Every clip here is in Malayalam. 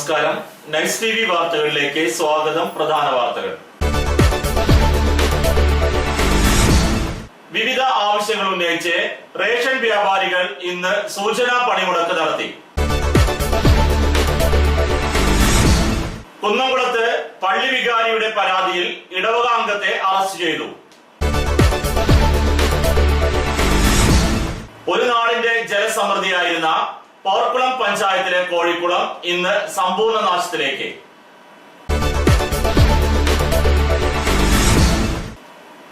നമസ്കാരം. നൈസ് ടിവി വാർത്തകളിലേക്ക് സ്വാഗതം. പ്രധാന വാർത്തകൾ. വിവിധ ആവശ്യങ്ങൾ ഉന്നയിച്ച് റേഷൻ വ്യാപാരികൾ ഇന്ന് സൂചനാ പണിമുടക്ക് നടത്തി. കുന്നംകുളത്ത് പള്ളി വികാരിയുടെ പരാതിയിൽ ഇടവക അംഗത്തെ അറസ്റ്റ് ചെയ്തു. ഒരു നാടിന്റെ ജലസമൃദ്ധിയായിരുന്ന പോർക്കുളം പഞ്ചായത്തിലെ കോഴിക്കുളം ഇന്ന് സമ്പൂർണ്ണ നാശത്തിലേക്ക്.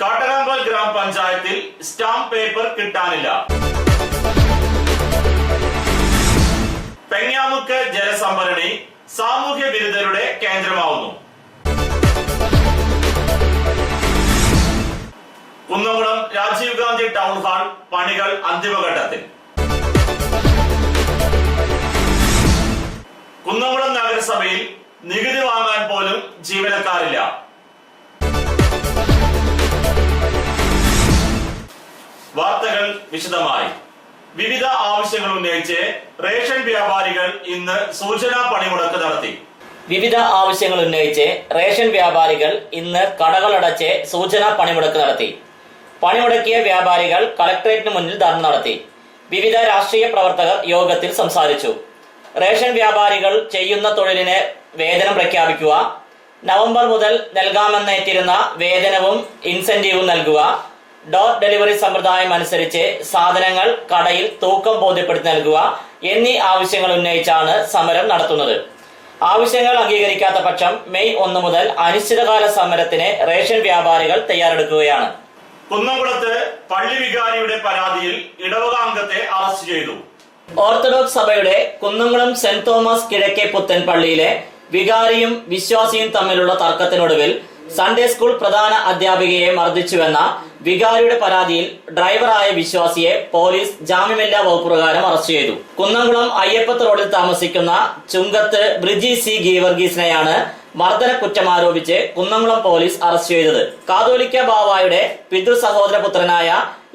കാട്ടകാമ്പൽ ഗ്രാമപഞ്ചായത്തിൽ സ്റ്റാമ്പ് പേപ്പർ കിട്ടാനില്ല. പെങ്ങാമുക്ക് ജലസംഭരണി സാമൂഹ്യ വിരുദ്ധരുടെ കേന്ദ്രമാവുന്നു. കുന്നംകുളം രാജീവ് ഗാന്ധി ടൗൺ ഹാൾ പണികൾ അന്തിമഘട്ടത്തിൽ. കുന്നംകുളം നഗരസഭയിൽ നികുതി വാങ്ങാൻ പോലും ജീവനക്കാരില്ല. വാർത്തകൾ വിശദമായി. വിവിധ ആവശ്യങ്ങൾ ഉന്നയിച്ച് റേഷൻ വ്യാപാരികൾ ഇന്ന് സൂചനാ പണിമുടക്ക് നടത്തി. വിവിധ ആവശ്യങ്ങൾ ഉന്നയിച്ച് റേഷൻ വ്യാപാരികൾ ഇന്ന് കടകളടച്ച് സൂചനാ പണിമുടക്ക് നടത്തി. പണിമുടക്കിയ വ്യാപാരികൾ കളക്ടറേറ്റിന് മുന്നിൽ ധർണ നടത്തി. വിവിധ രാഷ്ട്രീയ പ്രവർത്തകർ യോഗത്തിൽ സംസാരിച്ചു. റേഷൻ വ്യാപാരികൾ ചെയ്യുന്ന തൊഴിലിന് വേതനം പ്രഖ്യാപിക്കുക, നവംബർ മുതൽ നൽകാമെന്നേറ്റിരുന്ന വേതനവും ഇൻസെന്റീവും നൽകുക, ഡോർ ഡെലിവറി സമ്പ്രദായം അനുസരിച്ച് സാധനങ്ങൾ കടയിൽ തൂക്കം ബോധ്യപ്പെടുത്തി നൽകുക എന്നീ ആവശ്യങ്ങൾ ഉന്നയിച്ചാണ് സമരം നടത്തുന്നത്. ആവശ്യങ്ങൾ അംഗീകരിക്കാത്ത പക്ഷം മെയ് 1 മുതൽ അനിശ്ചിതകാല സമരത്തിന് റേഷൻ വ്യാപാരികൾ തയ്യാറെടുക്കുകയാണ്. കുന്നംകുളത്ത് പള്ളി വികാരിയുടെ പരാതിയിൽ ഇടവക അംഗത്തെ അറസ്റ്റ് ചെയ്തു. ഓർത്തഡോക്സ് സഭയുടെ കുന്നംകുളം സെന്റ് തോമസ് കിഴക്കേ പുത്തൻ പള്ളിയിലെ വികാരിയും വിശ്വാസിയും തമ്മിലുള്ള തർക്കത്തിനൊടുവിൽ സൺഡേ സ്കൂൾ പ്രധാന അധ്യാപികയെ മർദ്ദിച്ചുവെന്ന വികാരിയുടെ പരാതിയിൽ ഡ്രൈവറായ വിശ്വാസിയെ പോലീസ് ജാമ്യമില്ലാ വകുപ്പ് പ്രകാരം അറസ്റ്റ് ചെയ്തു. കുന്നംകുളം അയ്യപ്പത്ത് റോഡിൽ താമസിക്കുന്ന ചുങ്കത്ത് ബ്രിജി സി ഗീവർഗീസിനെയാണ് മർദ്ദന കുറ്റം ആരോപിച്ച് കുന്നംകുളം പോലീസ് അറസ്റ്റ് ചെയ്തത്. കാതോലിക്ക ബാവായുടെ പിതൃ സഹോദരപുത്രനായ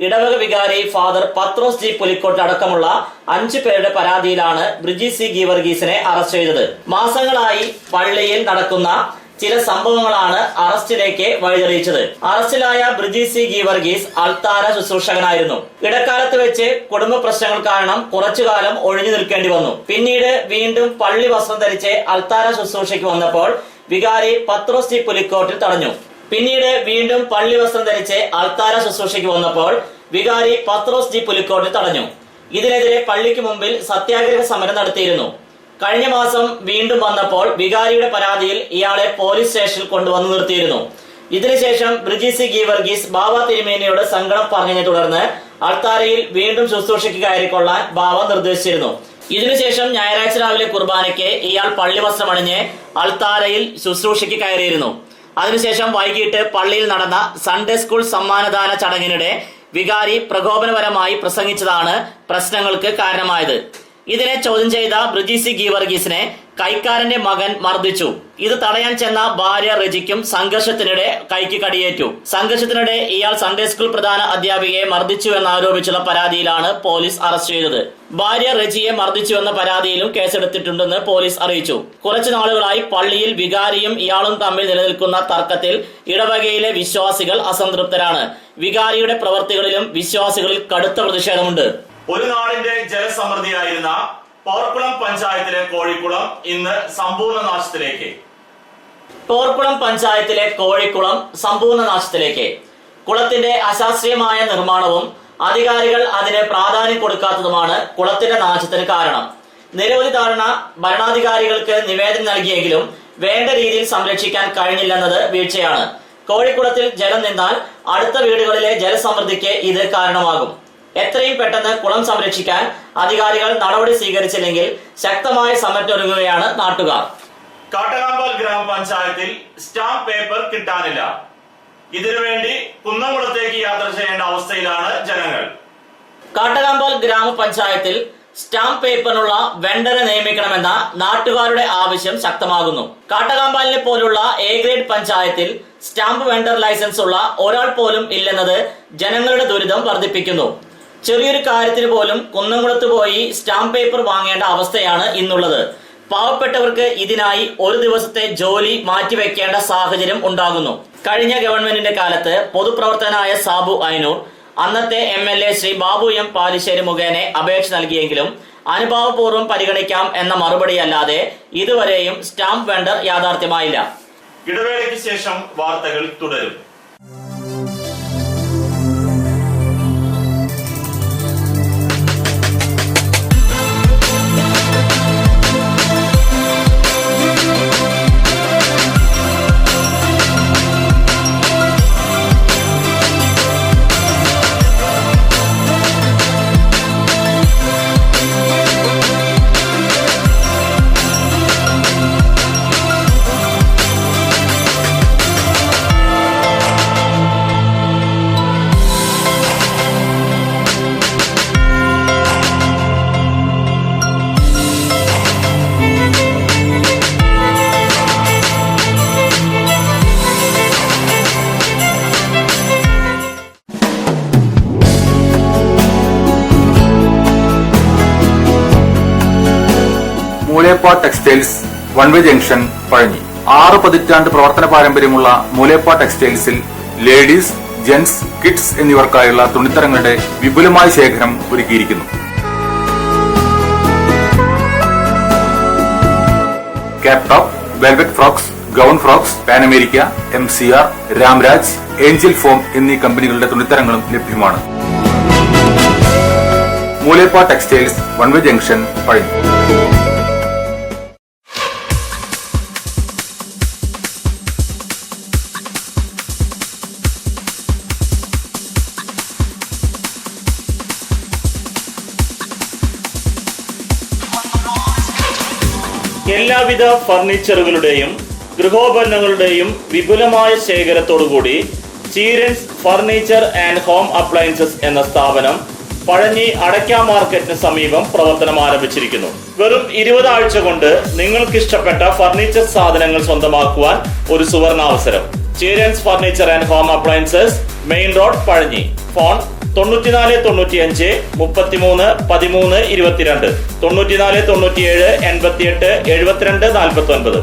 ഇടവക വികാരി ഫാദർ പത്രോസ് ജി പുലിക്കോട്ട് അടക്കമുള്ള 5 പേരുടെ പരാതിയിലാണ് ബ്രിജി സി ഗീവർഗീസിനെ അറസ്റ്റ് ചെയ്തത്. മാസങ്ങളായി പള്ളിയിൽ നടക്കുന്ന ചില സംഭവങ്ങളാണ് അറസ്റ്റിലേക്ക് വഴിതെളിയിച്ചത്. അറസ്റ്റിലായ ബ്രിജി സി ഗീവർഗീസ് അൾത്താര ശുശ്രൂഷകനായിരുന്നു. ഇടക്കാലത്ത് വെച്ച് കുടുംബ പ്രശ്നങ്ങൾ കാരണം കുറച്ചുകാലം ഒഴിഞ്ഞു നിൽക്കേണ്ടി വന്നു. പിന്നീട് വീണ്ടും പള്ളി വസ്ത്രം ധരിച്ച് അൾത്താര ശുശ്രൂഷയ്ക്ക് വന്നപ്പോൾ വികാരി പത്രോസ് ജി പുലിക്കോട്ടിൽ തടഞ്ഞു. പിന്നീട് വീണ്ടും പള്ളി വസ്ത്രം ധരിച്ച് അൾത്താര ശുശ്രൂഷയ്ക്ക് വന്നപ്പോൾ വികാരി പത്രോസ് ജി പുലിക്കോട്ടിൽ തടഞ്ഞു. ഇതിനെതിരെ പള്ളിക്ക് മുമ്പിൽ സത്യാഗ്രഹ സമരം നടത്തിയിരുന്നു. കഴിഞ്ഞ മാസം വീണ്ടും വന്നപ്പോൾ വികാരിയുടെ പരാതിയിൽ ഇയാളെ പോലീസ് സ്റ്റേഷനിൽ കൊണ്ടുവന്ന് നിർത്തിയിരുന്നു. ഇതിനുശേഷം ബ്രിജി സി ഗീവർഗീസ് ബാവ തിരുമേനിയോട് സങ്കടം പറഞ്ഞതിനെ തുടർന്ന് അൾത്താരയിൽ വീണ്ടും ശുശ്രൂഷയ്ക്ക് കയറിക്കൊള്ളാൻ ബാവ നിർദ്ദേശിച്ചിരുന്നു. ഇതിനുശേഷം ഞായറാഴ്ച രാവിലെ കുർബാനയ്ക്ക് ഇയാൾ പള്ളി വസ്ത്രം അണിഞ്ഞ് അൾത്താരയിൽ ശുശ്രൂഷയ്ക്ക് കയറിയിരുന്നു. അതിനുശേഷം വൈകിട്ട് പള്ളിയിൽ നടന്ന സൺഡേ സ്കൂൾ സമ്മാനദാന ചടങ്ങിനിടെ വികാരി പ്രകോപനപരമായി പ്രസംഗിച്ചതാണ് പ്രശ്നങ്ങൾക്ക് കാരണമായത്. ഇതിനെ ചോദ്യം ചെയ്ത ബ്രിജി സി ഗീവർഗീസിനെ കൈക്കാരന്റെ മകൻ മർദ്ദിച്ചു. ഇത് തടയാൻ ചെന്ന ഭാര്യ റെജിക്കും സംഘർഷത്തിനിടെ കൈക്ക് കടിയേറ്റു. സംഘർഷത്തിനിടെ ഇയാൾ സൺഡേ സ്കൂൾ പ്രധാന അധ്യാപികയെ മർദ്ദിച്ചു എന്നാരോപിച്ചുള്ള പരാതിയിലാണ് പോലീസ് അറസ്റ്റ് ചെയ്തത്. ഭാര്യ റെജിയെ മർദ്ദിച്ചുവെന്ന പരാതിയിലും കേസെടുത്തിട്ടുണ്ടെന്ന് പോലീസ് അറിയിച്ചു. കുറച്ചു നാളുകളായി പള്ളിയിൽ വികാരിയും ഇയാളും തമ്മിൽ നിലനിൽക്കുന്ന തർക്കത്തിൽ ഇടവകയിലെ വിശ്വാസികൾ അസംതൃപ്തരാണ്. വികാരിയുടെ പ്രവർത്തികളിലും വിശ്വാസികളിൽ കടുത്ത പ്രതിഷേധമുണ്ട്. ഒരു നാടിന്റെ ജലസമൃദ്ധിയായിരുന്ന പോർക്കുളം പഞ്ചായത്തിലെ കോഴിക്കുളം ഇന്ന് സമ്പൂർണ്ണ നാശത്തിലേക്ക്. പോർക്കുളം പഞ്ചായത്തിലെ കോഴിക്കുളം സമ്പൂർണ്ണ നാശത്തിലേക്ക്. കുളത്തിന്റെ അശാസ്ത്രീയമായ നിർമ്മാണവും അധികാരികൾ അതിന് പ്രാധാന്യം കൊടുക്കാത്തതുമാണ് കുളത്തിന്റെ നാശത്തിന് കാരണം. നിരവധി തവണ ഭരണാധികാരികൾക്ക് നിവേദനം നൽകിയെങ്കിലും വേണ്ട രീതിയിൽ സംരക്ഷിക്കാൻ കഴിഞ്ഞില്ലെന്നത് വീഴ്ചയാണ്. കോഴിക്കുളത്തിൽ ജലം നിന്നാൽ അടുത്ത വീടുകളിലെ ജലസമൃദ്ധിക്ക് ഇത് കാരണമാകും. എത്രയും പെട്ടെന്ന് കുളം സംരക്ഷിക്കാൻ അധികാരികൾ നടപടി സ്വീകരിച്ചില്ലെങ്കിൽ ശക്തമായ സമരത്തിനൊരുങ്ങുകയാണ് നാട്ടുകാർ. കാട്ടകാമ്പൽ ഗ്രാമപഞ്ചായത്തിൽ സ്റ്റാമ്പ് പേപ്പർ കിട്ടാനില്ല. ഇതിനുവേണ്ടി കുന്നംകുളത്തേക്ക് യാത്ര ചെയ്യേണ്ട അവസ്ഥയിലാണ് ജനങ്ങൾ. കാട്ടകാമ്പൽ ഗ്രാമപഞ്ചായത്തിൽ സ്റ്റാമ്പ് പേപ്പറിനുള്ള വെണ്ടറെ നിയമിക്കണമെന്ന നാട്ടുകാരുടെ ആവശ്യം ശക്തമാകുന്നു. കാട്ടകാമ്പാലിനെ പോലുള്ള എ ഗ്രേഡ് പഞ്ചായത്തിൽ സ്റ്റാമ്പ് വെണ്ടർ ലൈസൻസ് ഉള്ള ഒരാൾ പോലും ഇല്ലെന്നത് ജനങ്ങളുടെ ദുരിതം വർദ്ധിപ്പിക്കുന്നു. ചെറിയൊരു കാര്യത്തിന് പോലും കുന്നംകുളത്ത് പോയി സ്റ്റാമ്പ് പേപ്പർ വാങ്ങേണ്ട അവസ്ഥയാണ് ഇന്നുള്ളത്. പാവപ്പെട്ടവർക്ക് ഇതിനായി ഒരു ദിവസത്തെ ജോലി മാറ്റിവെക്കേണ്ട സാഹചര്യം ഉണ്ടാകുന്നു. കഴിഞ്ഞ ഗവൺമെന്റിന്റെ കാലത്ത് പൊതുപ്രവർത്തകനായ സാബു ഐനൂർ അന്നത്തെ MLA ശ്രീ ബാബു M പാലിശ്ശേരി മുഖേന അപേക്ഷ നൽകിയെങ്കിലും അനുഭാവപൂർവ്വം പരിഗണിക്കാം എന്ന മറുപടിയല്ലാതെ ഇതുവരെയും സ്റ്റാമ്പ് വെണ്ടർ യാഥാർത്ഥ്യമായില്ല. ഇടവേളയ്ക്ക് ശേഷം വാർത്തകൾ തുടരും. Mooleppa textiles one way junction Pazhanji. 6 പതിറ്റാണ്ട് പ്രവർത്തന പാരമ്പര്യമുള്ള മൂലേപ്പ ടെക്സ്റ്റൈൽസിൽ ലേഡീസ്, ജെന്റ്സ്, കിഡ്സ് എന്നിവർക്കായുള്ള തുണിത്തരങ്ങളുടെ വിപുലമായ ശേഖരം ഒരുക്കിയിരിക്കുന്നു. Cap top, velvet frocks, gown frocks, Panamerica, MCR, Ramraj, angel form എന്നീ കമ്പനികളുടെ തുണിത്തരങ്ങളും ലഭ്യമാണ്. Mooleppa textiles one way junction Pazhanji. എല്ലാവിധ ഫർണിച്ചറുകളുടെയും ഗൃഹോപകരണങ്ങളുടെയും വിപുലമായ ശേഖരത്തോടുകൂടി Cheerans furniture and home appliances എന്ന സ്ഥാപനം പഴഞ്ഞി അടയ്ക്ക മാർക്കറ്റിന് സമീപം പ്രവർത്തനം ആരംഭിച്ചിരിക്കുന്നു. വെറും 20 ആഴ്ച കൊണ്ട് നിങ്ങൾക്കിഷ്ടപ്പെട്ട ഫർണിച്ചർ സാധനങ്ങൾ സ്വന്തമാക്കുവാൻ ഒരു സുവർണാവസരം. Cheerans furniture and home appliances, main road, Pazhanji. Phone 94 95 33 13 22, 94 97 88 72 49.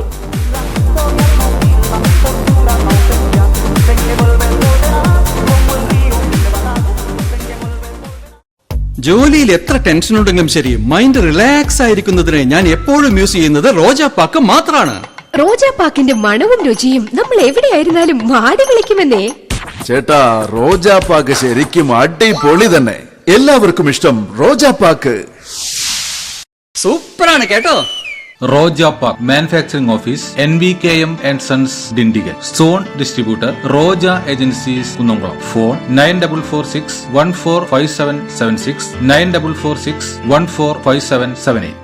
ജോലിയിൽ എത്ര ടെൻഷൻ ഉണ്ടെങ്കിലും ശരി, മൈൻഡ് റിലാക്സ് ആയിരിക്കുന്നതിന് ഞാൻ എപ്പോഴും യൂസ് ചെയ്യുന്നത് റോജാപ്പാക്ക് മാത്രമാണ്. റോജാപ്പാക്കിന്റെ മണവും രുചിയും നമ്മൾ എവിടെയായിരുന്നാലും മാടി വിളിക്കുമെന്നേ. ചേട്ടാ, റോജാപ്പാക്ക് ശരിക്കും അടിപൊളി തന്നെ. എല്ലാവർക്കും ഇഷ്ടം റോജാപ്പാക്ക്. സൂപ്പറാണ് കേട്ടോ. Roja Park Manufacturing Office, NVKM and Sons, Dindigul. Zone Distributor, Roja Agencies, Kunnamkuളം. Phone 9446 145776, 9446 145778.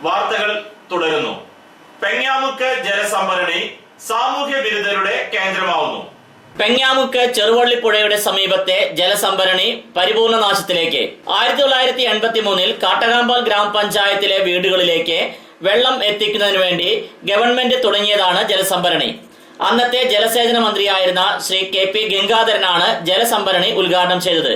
വാർത്തകൾ തുടരുന്നു. പെങ്ങാമുക്ക് ജലസംഭരണി സാമൂഹ്യ വിരുദ്ധരുടെ കേന്ദ്രമാവുന്നു. പെങ്ങാമുക്ക് ചെറുവള്ളിപ്പുഴയുടെ സമീപത്തെ ജലസംഭരണി പരിപൂർണ നാശത്തിലേക്ക്. 1983 കാട്ടകാമ്പാൽ ഗ്രാമപഞ്ചായത്തിലെ വീടുകളിലേക്ക് വെള്ളം എത്തിക്കുന്നതിന് വേണ്ടി ഗവൺമെന്റ് തുടങ്ങിയതാണ് ജലസംഭരണി. അന്നത്തെ ജലസേചന മന്ത്രിയായിരുന്ന ശ്രീ KP ഗംഗാധരനാണ് ജലസംഭരണി ഉദ്ഘാടനം ചെയ്തത്.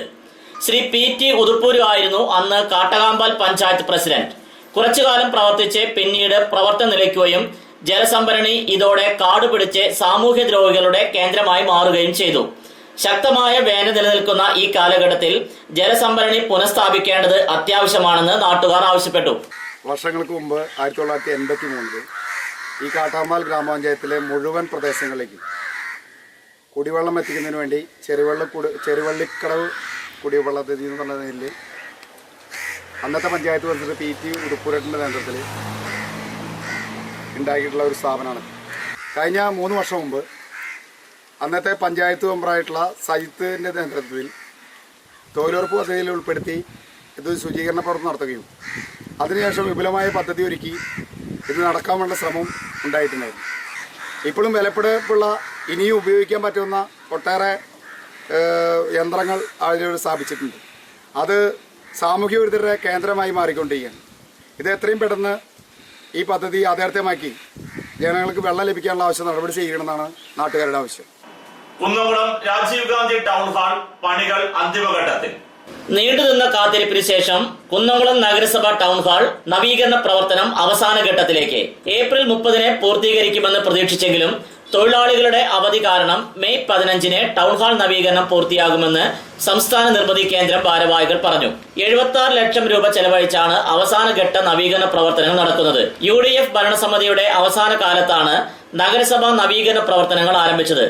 ശ്രീ PT ഉതുപ്പൂരു ആയിരുന്നു അന്ന് കാട്ടകാമ്പാൽ പഞ്ചായത്ത് പ്രസിഡന്റ്. കുറച്ചുകാലം പ്രവർത്തിച്ച് പിന്നീട് പ്രവർത്തനം നിലയ്ക്കുകയും ജലസംഭരണി ഇതോടെ കാടുപിടിച്ച് സാമൂഹ്യദ്രോഹികളുടെ കേന്ദ്രമായി മാറുകയും ചെയ്തു. ശക്തമായ വേനൽ നിലനിൽക്കുന്ന ഈ കാലഘട്ടത്തിൽ ജലസംഭരണി പുനഃസ്ഥാപിക്കേണ്ടത് അത്യാവശ്യമാണെന്ന് നാട്ടുകാർ ആവശ്യപ്പെട്ടു. വർഷങ്ങൾക്ക് മുമ്പ് 1983 ഈ കാട്ടാമാൽ ഗ്രാമപഞ്ചായത്തിലെ മുഴുവൻ പ്രദേശങ്ങളിലേക്ക് കുടിവെള്ളം എത്തിക്കുന്നതിന് വേണ്ടി ചെറുവള്ളിക്കടവ് കുടിവെള്ള പദ്ധതി എന്ന് പറഞ്ഞതിൽ അന്നത്തെ പഞ്ചായത്ത് പ്രസിഡന്റ് PT ഉടുപ്പുരട്ടിൻ്റെ നേതൃത്വത്തിൽ ഉണ്ടാക്കിയിട്ടുള്ള ഒരു സ്ഥാപനമാണ്. കഴിഞ്ഞ 3 വർഷം മുമ്പ് അന്നത്തെ പഞ്ചായത്ത് മെമ്പറായിട്ടുള്ള സജിത്തിൻ്റെ നേതൃത്വത്തിൽ തൊഴിലുറപ്പ് പദ്ധതിയിൽ ഉൾപ്പെടുത്തി ഇത് ശുചീകരണ പ്രവർത്തനം നടത്തുകയും അതിനുശേഷം വിപുലമായ പദ്ധതി ഒരുക്കി ഇത് നടക്കാൻ വേണ്ട ശ്രമം ഉണ്ടായിട്ടുണ്ടായിരുന്നു. ഇപ്പോഴും വിലപിടിപ്പുള്ള ഇനിയും ഉപയോഗിക്കാൻ പറ്റുന്ന ഒട്ടേറെ യന്ത്രങ്ങൾ അതിലൂടെ സ്ഥാപിച്ചിട്ടുണ്ട്. അത് സാമൂഹ്യ വിരുദ്ധരുടെ കേന്ദ്രമായി മാറിക്കൊണ്ടിരിക്കുകയാണ്. ഇത് എത്രയും പെട്ടെന്ന് ഈ പദ്ധതി യാഥാർത്ഥ്യമാക്കി ജനങ്ങൾക്ക് വെള്ളം ലഭിക്കാനുള്ള ആവശ്യം നടപടി ചെയ്യണമെന്നാണ് നാട്ടുകാരുടെ ആവശ്യം. കുന്നംകുളം രാജീവ് ഗാന്ധി ടൗൺ ഹാൾ പണികൾ അന്തിമഘട്ടത്തിൽ. നീണ്ടുനിന്ന കാത്തിരിപ്പിന് ശേഷം കുന്നംകുളം നഗരസഭ ടൗൺ ഹാൾ നവീകരണ പ്രവർത്തനം അവസാന ഘട്ടത്തിലേക്ക്. ഏപ്രിൽ 30 പൂർത്തീകരിക്കുമെന്ന് പ്രതീക്ഷിച്ചെങ്കിലും തൊഴിലാളികളുടെ അവധി കാരണം മെയ് 15 ടൗൺ ഹാൾ നവീകരണം പൂർത്തിയാകുമെന്ന് സംസ്ഥാന നിർമ്മിതി കേന്ദ്രം ഭാരവാഹികൾ പറഞ്ഞു. 76 ലക്ഷം രൂപ ചെലവഴിച്ചാണ് അവസാന ഘട്ട നവീകരണ പ്രവർത്തനങ്ങൾ നടക്കുന്നത്. UDF ഭരണസമിതിയുടെ അവസാന കാലത്താണ് നഗരസഭാ നവീകരണ പ്രവർത്തനങ്ങൾ ആരംഭിച്ചത്.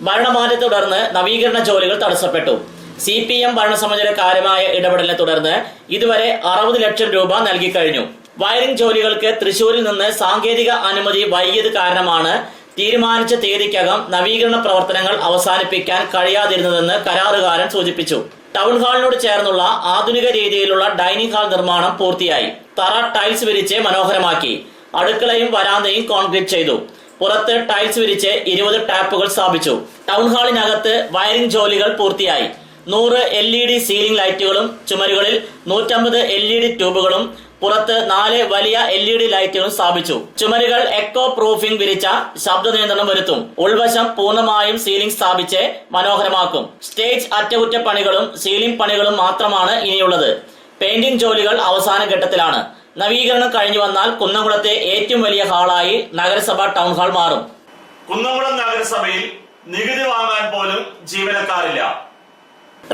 ഭരണമാറ്റത്തെ തുടർന്ന് നവീകരണ ജോലികൾ തടസ്സപ്പെട്ടു. CPM ഭരണസമിതിയുടെ കാര്യമായ ഇടപെടലിനെ തുടർന്ന് ഇതുവരെ 60 ലക്ഷം രൂപ നൽകി കഴിഞ്ഞു. വയറിംഗ് ജോലികൾക്ക് തൃശൂരിൽ നിന്ന് സാങ്കേതിക അനുമതി വൈകിയത് കാരണമാണ് തീരുമാനിച്ച തീയതിക്കകം നവീകരണ പ്രവർത്തനങ്ങൾ അവസാനിപ്പിക്കാൻ കഴിയാതിരുന്നതെന്ന് കരാറുകാരൻ സൂചിപ്പിച്ചു. ടൗൺ ഹാളിനോട് ചേർന്നുള്ള ആധുനിക രീതിയിലുള്ള ഡൈനിങ് ഹാൾ നിർമ്മാണം പൂർത്തിയായി. തറ ടൈൽസ് വിരിച്ച് മനോഹരമാക്കി. അടുക്കളയും വരാന്തയും കോൺക്രീറ്റ് ചെയ്തു. പുറത്ത് ടൈൽസ് വിരിച്ച് 20 ടാപ്പുകൾ സ്ഥാപിച്ചു. ടൗൺ ഹാളിനകത്ത് വയറിംഗ് ജോലികൾ പൂർത്തിയായി. 100 LED സീലിംഗ് ലൈറ്റുകളും ചുമരുകളിൽ 150 LED ട്യൂബുകളും പുറത്ത് 4 വലിയ LED ലൈറ്റുകളും സ്ഥാപിച്ചു. ചുമരുകൾ എക്കോ പ്രൂഫിംഗ് വിരിച്ച ശബ്ദ നിയന്ത്രണം വരുത്തും. ഉൾവശം പൂർണ്ണമായും സീലിംഗ് സ്ഥാപിച്ച് മനോഹരമാക്കും. സ്റ്റേജ് അറ്റകുറ്റപ്പണികളും സീലിംഗ് പണികളും മാത്രമാണ് ഇനിയുള്ളത്. പെയിന്റിംഗ് ജോലികൾ അവസാന ഘട്ടത്തിലാണ്. നവീകരണം കഴിഞ്ഞു വന്നാൽ കുന്നംകുളത്തെ ഏറ്റവും വലിയ ഹാളായി നഗരസഭ ടൗൺ ഹാൾ മാറും. കുന്നംകുളം നഗരസഭയിൽ നികുതി വാങ്ങാൻ പോലും ജീവനക്കാരില്ല.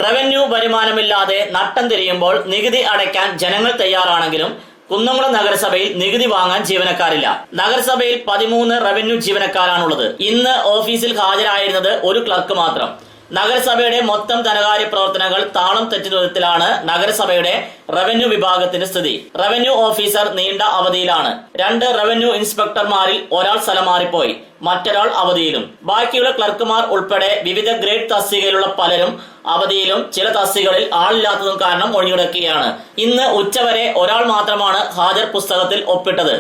റവന്യൂ വരുമാനമില്ലാതെ നട്ടം തിരിയുമ്പോൾ നികുതി അടയ്ക്കാൻ ജനങ്ങൾ തയ്യാറാണെങ്കിലും കുന്നംകുളം നഗരസഭയിൽ നികുതി വാങ്ങാൻ ജീവനക്കാരില്ല. നഗരസഭയിൽ 13 റവന്യൂ ജീവനക്കാരാണുള്ളത്. ഇന്ന് ഓഫീസിൽ ഹാജരായിരുന്നത് ഒരു ക്ലർക്ക് മാത്രം. നഗരസഭയുടെ മൊത്തം ധനകാര്യ പ്രവർത്തനങ്ങൾ താളം തെറ്റുന്ന വിധത്തിലാണ് നഗരസഭയുടെ റവന്യൂ വിഭാഗത്തിന്റെ സ്ഥിതി. റവന്യൂ ഓഫീസർ നീണ്ട അവധിയിലാണ്. 2 റവന്യൂ ഇൻസ്പെക്ടർമാരിൽ ഒരാൾ സ്ഥലം മാറിപ്പോയി, മറ്റൊരാൾ അവധിയിലും. ബാക്കിയുള്ള ക്ലർക്കുമാർ ഉൾപ്പെടെ വിവിധ ഗ്രേഡ് തസ്തികയിലുള്ള പലരും അവധിയിലും ചില തസ്തികകളിൽ ആളില്ലാത്തതും കാരണം ഒഴിഞ്ഞുകിടക്കുകയാണ്. ഇന്ന് ഉച്ചവരെ ഒരാൾ മാത്രമാണ് ഹാജർ പുസ്തകത്തിൽ ഒപ്പിട്ടത്.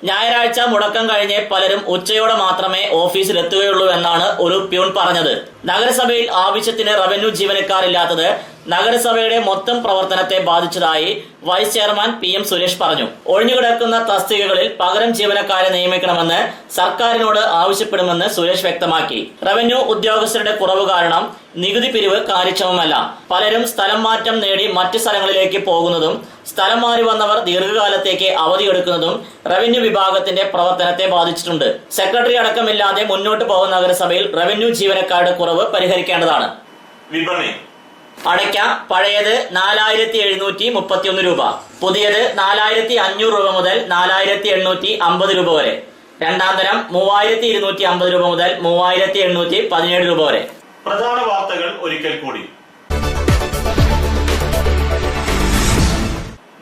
ഞായറാഴ്ച മുടക്കം കഴിഞ്ഞ് പലരും ഉച്ചയോടെ മാത്രമേ ഓഫീസിൽ എത്തുകയുള്ളൂ എന്നാണ് ഒരു പ്യൂൺ പറഞ്ഞത്. നഗരസഭയിൽ ആവശ്യത്തിന് റവന്യൂ ജീവനക്കാരില്ലാത്തത് നഗരസഭയുടെ മൊത്തം പ്രവർത്തനത്തെ ബാധിച്ചതായി വൈസ് ചെയർമാൻ PM സുരേഷ് പറഞ്ഞു. ഒഴിഞ്ഞുകിടക്കുന്ന തസ്തികകളിൽ പകരം ജീവനക്കാരെ നിയമിക്കണമെന്ന് സർക്കാരിനോട് ആവശ്യപ്പെടുമെന്ന് സുരേഷ് വ്യക്തമാക്കി. റവന്യൂ ഉദ്യോഗസ്ഥരുടെ കുറവ് കാരണം നികുതി പിരിവ് കാര്യക്ഷമമല്ല. പലരും സ്ഥലം മാറ്റം നേടി മറ്റ് സ്ഥലങ്ങളിലേക്ക് പോകുന്നതും സ്ഥലം മാറി വന്നവർ ദീർഘകാലത്തേക്ക് അവധിയെടുക്കുന്നതും റവന്യൂ വിഭാഗത്തിന്റെ പ്രവർത്തനത്തെ ബാധിച്ചിട്ടുണ്ട്. സെക്രട്ടറി അടക്കമില്ലാതെ മുന്നോട്ട് പോകുന്ന നഗരസഭയിൽ റവന്യൂ ജീവനക്കാരുടെ കുറവ് പരിഹരിക്കേണ്ടതാണ്. വിപണി അടയ്ക്ക പഴയത് 4731 രൂപ, പുതിയത് 4500 രൂപ മുതൽ 4850 രൂപ വരെ. രണ്ടാം തരം 3250 രൂപ മുതൽ 3817 രൂപ വരെ. പ്രധാന വാർത്തകൾ ഒരിക്കൽ കൂടി.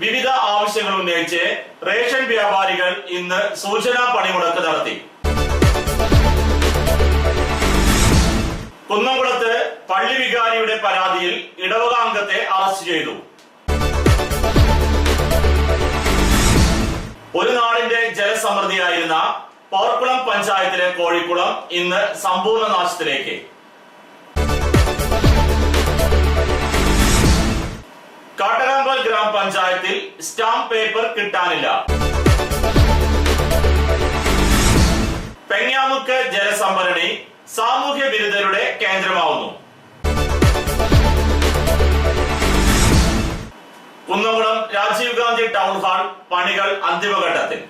വിവിധ ആവശ്യങ്ങൾ ഉന്നയിച്ച് റേഷൻ വ്യാപാരികൾ ഇന്ന് സൂചനാ പണിമുടക്ക് നടത്തി. കുന്നംകുളത്ത് പള്ളി വികാരിയുടെ പരാതിയിൽ ഇടവക അംഗത്തെ അറസ്റ്റ് ചെയ്തു. ഒരു നാടിന്റെ ജലസമൃദ്ധിയായിരുന്ന പോർക്കുളം പഞ്ചായത്തിലെ കോഴിക്കുളം ഇന്ന് സമ്പൂർണ്ണ നാശത്തിലേക്ക്. കാട്ടരാമ്പൽ ഗ്രാമപഞ്ചായത്തിൽ സ്റ്റാമ്പ് പേപ്പർ കിട്ടാനില്ല. പെങ്ങാമുക്ക് ജലസംഭരണി സാമൂഹ്യ വിരുദ്ധരുടെ കേന്ദ്രമാവുന്നു. കുന്നംകുളം രാജീവ് ഗാന്ധി ടൗൺ ഹാൾ പണികൾ അന്തിമഘട്ടത്തിൽ.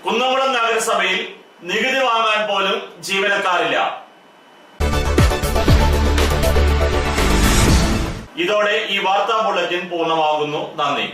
കുന്നംകുളം നഗരസഭയിൽ നികുതി വാങ്ങാൻ പോലും ജീവനക്കാരില്ല. ഇതോടെ ഈ വാർത്താ ബുള്ളറ്റിൻ പൂർണ്ണമാകുന്നു. നന്ദി.